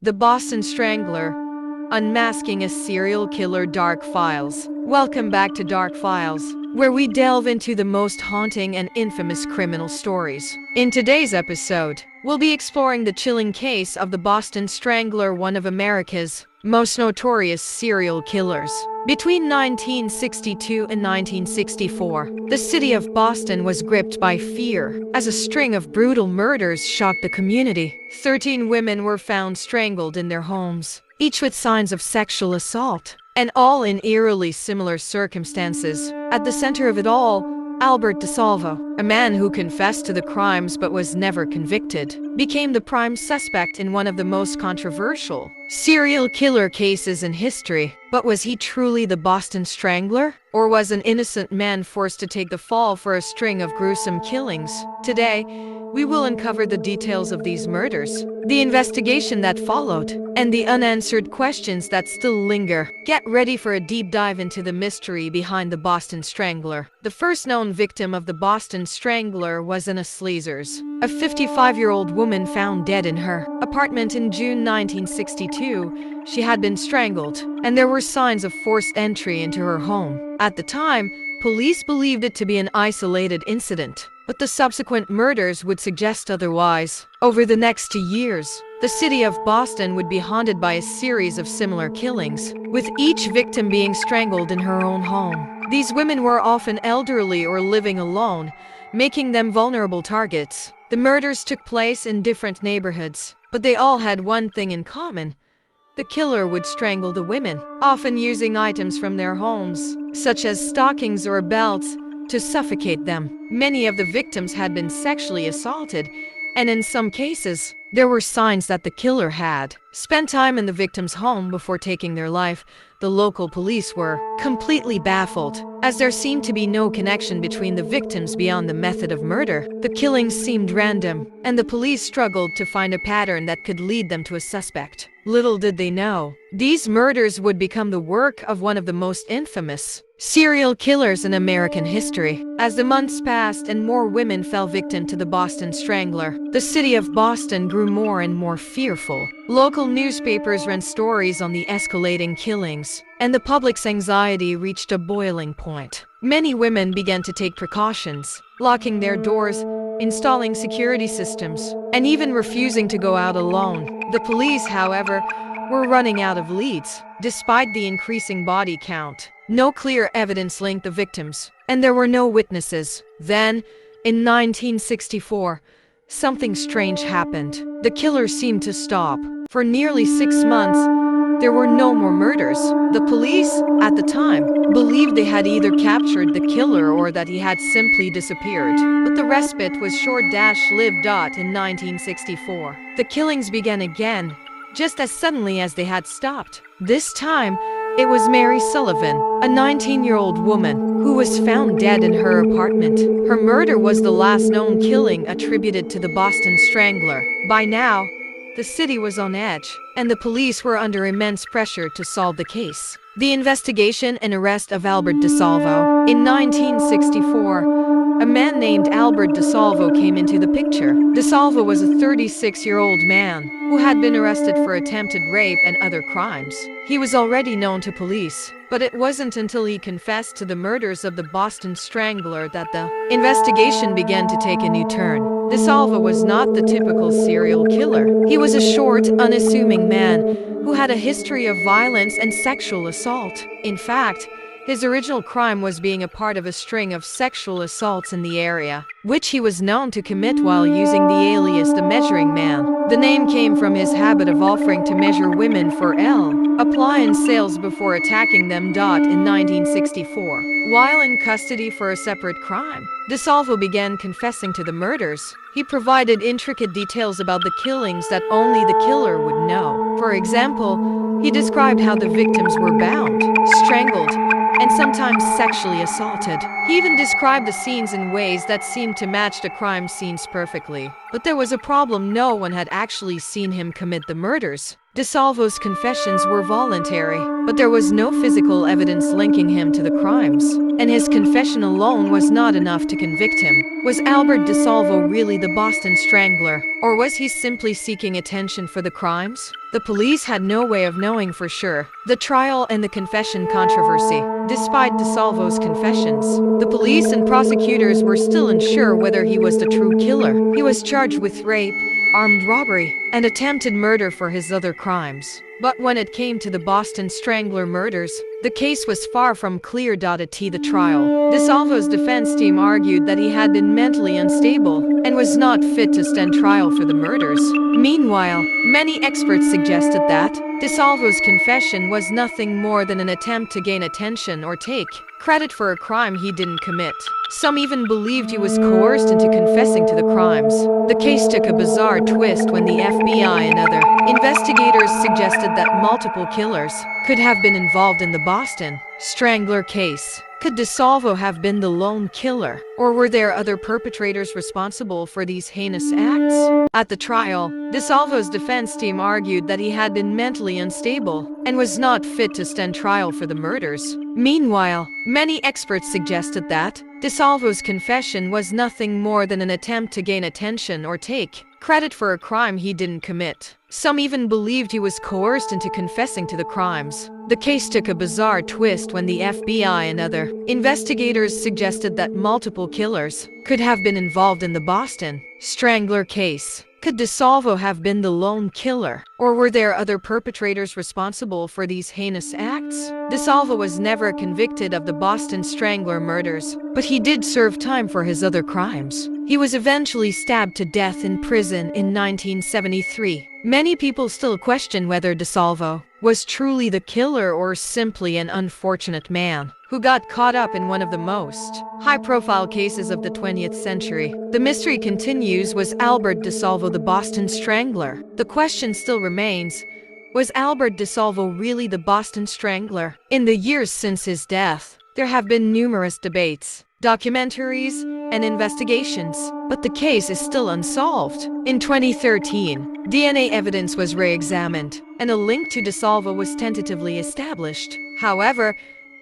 The Boston Strangler, Unmasking a Serial Killer. Dark Files. Welcome back to Dark Files, where we delve into the most haunting and infamous criminal stories. In today's episode, we'll be exploring the chilling case of the Boston Strangler, one of America's most notorious serial killers. Between 1962 and 1964, the city of Boston was gripped by fear as a string of brutal murders shocked the community. 13 women were found strangled in their homes, each with signs of sexual assault, and all in eerily similar circumstances. At the center of it all, Albert DeSalvo, a man who confessed to the crimes but was never convicted, became the prime suspect in one of the most controversial serial killer cases in history. But was he truly the Boston Strangler? Or was an innocent man forced to take the fall for a string of gruesome killings? Today, we will uncover the details of these murders, the investigation that followed, and the unanswered questions that still linger. Get ready for a deep dive into the mystery behind the Boston Strangler. The first known victim of the Boston Strangler was Anna Sleezers, a 55-year-old woman found dead in her apartment in June 1962. She had been strangled, and there were signs of forced entry into her home. At the time, police believed it to be an isolated incident, but the subsequent murders would suggest otherwise. Over the next 2 years, the city of Boston would be haunted by a series of similar killings, with each victim being strangled in her own home. These women were often elderly or living alone, making them vulnerable targets. The murders took place in different neighborhoods, but they all had one thing in common. The killer would strangle the women, often using items from their homes, such as stockings or belts, to suffocate them. Many of the victims had been sexually assaulted, and in some cases, there were signs that the killer had spent time in the victim's home before taking their life. The local police were completely baffled, as there seemed to be no connection between the victims beyond the method of murder. The killings seemed random, and the police struggled to find a pattern that could lead them to a suspect. Little did they know, these murders would become the work of one of the most infamous serial killers in American history. As the months passed and more women fell victim to the Boston Strangler, the city of Boston grew more and more fearful. Local newspapers ran stories on the escalating killings, and the public's anxiety reached a boiling point. Many women began to take precautions, locking their doors, installing security systems, and even refusing to go out alone. The police, however, were running out of leads. Despite the increasing body count, no clear evidence linked the victims, and there were no witnesses. Then, in 1964, something strange happened. The killer seemed to stop. For nearly 6 months, there were no more murders. The police, at the time, believed they had either captured the killer or that he had simply disappeared. But the respite was short-lived. In 1964, the killings began again, just as suddenly as they had stopped. This time, it was Mary Sullivan, a 19-year-old woman, who was found dead in her apartment. Her murder was the last known killing attributed to the Boston Strangler. By now, the city was on edge, and the police were under immense pressure to solve the case. The investigation and arrest of Albert DeSalvo. In 1964, a man named Albert DeSalvo came into the picture. DeSalvo was a 36-year-old man who had been arrested for attempted rape and other crimes. He was already known to police, but it wasn't until he confessed to the murders of the Boston Strangler that the investigation began to take a new turn. DeSalvo was not the typical serial killer. He was a short, unassuming man who had a history of violence and sexual assault. In fact, his original crime was being a part of a string of sexual assaults in the area, which he was known to commit while using the alias The Measuring Man. The name came from his habit of offering to measure women for appliance sales before attacking them. In 1964, while in custody for a separate crime, DeSalvo began confessing to the murders. He provided intricate details about the killings that only the killer would know. For example, he described how the victims were bound, strangled, and sometimes sexually assaulted. He even described the scenes in ways that seemed to match the crime scenes perfectly. But there was a problem: no one had actually seen him commit the murders. DeSalvo's confessions were voluntary, but there was no physical evidence linking him to the crimes. and his confession alone was not enough to convict him. Was Albert DeSalvo really the Boston Strangler, or was he simply seeking attention for the crimes? The police had no way of knowing for sure. The trial and the confession controversy. Despite DeSalvo's confessions, the police and prosecutors were still unsure whether he was the true killer. He was charged with rape, armed robbery, and attempted murder for his other crimes. But when it came to the Boston Strangler murders, the case was far from clear. At the trial, DeSalvo's defense team argued that he had been mentally unstable and was not fit to stand trial for the murders. Meanwhile, many experts suggested that DeSalvo's confession was nothing more than an attempt to gain attention or take credit for a crime he didn't commit. Some even believed he was coerced into confessing to the crimes. The case took a bizarre twist when the FBI and other investigators suggested that multiple killers could have been involved in the Boston Strangler case. Could DeSalvo have been the lone killer, or were there other perpetrators responsible for these heinous acts? At the trial, DeSalvo's defense team argued that he had been mentally unstable and was not fit to stand trial for the murders. Meanwhile, many experts suggested that DeSalvo's confession was nothing more than an attempt to gain attention or take credit for a crime he didn't commit. Some even believed he was coerced into confessing to the crimes. The case took a bizarre twist when the FBI and other investigators suggested that multiple killers could have been involved in the Boston Strangler case. Could DeSalvo have been the lone killer, or were there other perpetrators responsible for these heinous acts? DeSalvo was never convicted of the Boston Strangler murders, but he did serve time for his other crimes. He was eventually stabbed to death in prison in 1973. Many people still question whether DeSalvo was truly the killer or simply an unfortunate man who got caught up in one of the most high-profile cases of the 20th century. The mystery continues. Was Albert DeSalvo the Boston Strangler? The question still remains, was Albert DeSalvo really the Boston Strangler? In the years since his death, there have been numerous debates, documentaries, and investigations, but the case is still unsolved. In 2013, DNA evidence was re-examined, and a link to DeSalvo was tentatively established. However,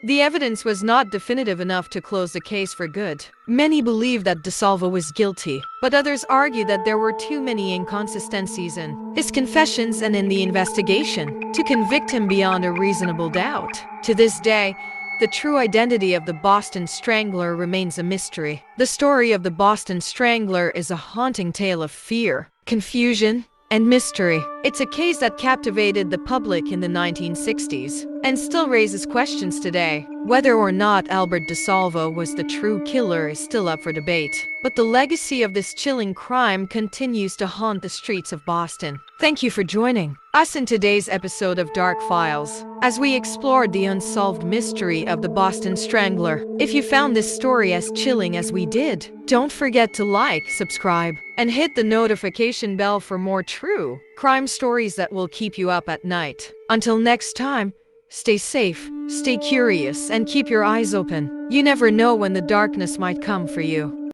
the evidence was not definitive enough to close the case for good. Many believe that DeSalvo was guilty, but others argue that there were too many inconsistencies in his confessions and in the investigation to convict him beyond a reasonable doubt. To this day, the true identity of the Boston Strangler remains a mystery. The story of the Boston Strangler is a haunting tale of fear, confusion, and mystery. It's a case that captivated the public in the 1960s and still raises questions today. Whether or not Albert DeSalvo was the true killer is still up for debate, but the legacy of this chilling crime continues to haunt the streets of Boston. Thank you for joining us in today's episode of Dark Files, as we explored the unsolved mystery of the Boston Strangler. If you found this story as chilling as we did, don't forget to like, subscribe, and hit the notification bell for more true crime stories that will keep you up at night. Until next time, stay safe, stay curious, and keep your eyes open. You never know when the darkness might come for you.